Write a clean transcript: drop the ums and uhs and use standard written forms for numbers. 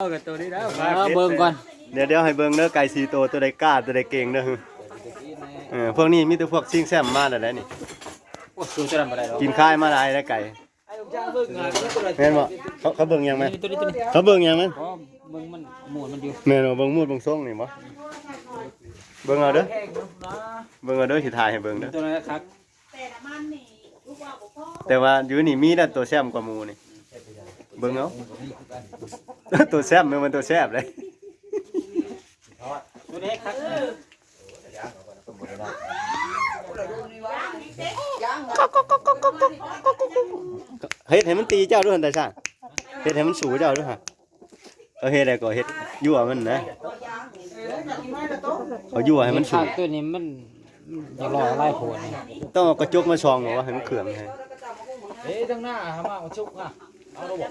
กับตัวนี้แล้ว เบิ่งก่อน เดี๋ยวให้เบิ่งเด้อไก่4ตัวตัวใดกล้าตัวใดเก่งเด้อพวกนี้มีแต่พวกซิงแซมมาแล้วนี่ โอ้ตัวจะทำอะไรหรอ กินข้ายมาหลายแล้วไก่แม่นบ่เขาเบิ่งยังมั้ย ตัวนี้ เขาเบิ่งยังมั้ย เพราะเบิ่งมันหมุนมันอยู่ แม่นบ่เบิ่งมูดเบิ่งทรงนี่บ่เบิ่งเอาเด้อเบิ่งเอาเด้อสิถ่ายให้เบิ่งเด้อ ตัวนั้นครับ แต่ว่าอยู่นี่มีแต่ตัวแซ่บกว่าหมู่นี่เบิ่งเอา ตัวแซ่บมันตัวแซ่บเลย ตัวนี้ครับ เฮ็ดให้มันตีเจ้าด้วยหั่นแต่ซ่าเฮ็ดให้มันสู้เจ้าด้วยฮะเฮ็ดได้ก็เฮ็ดยั่วมันนะเอายั่วให้มันสู้ ตัวนี้มันจะรอไล่โผล่นี่ ต้องเอากระจกมาส่องว่าให้มันเครื่องให้ เฮ้ยตั้งหน้ามาชุกอ่ะเอาระบบ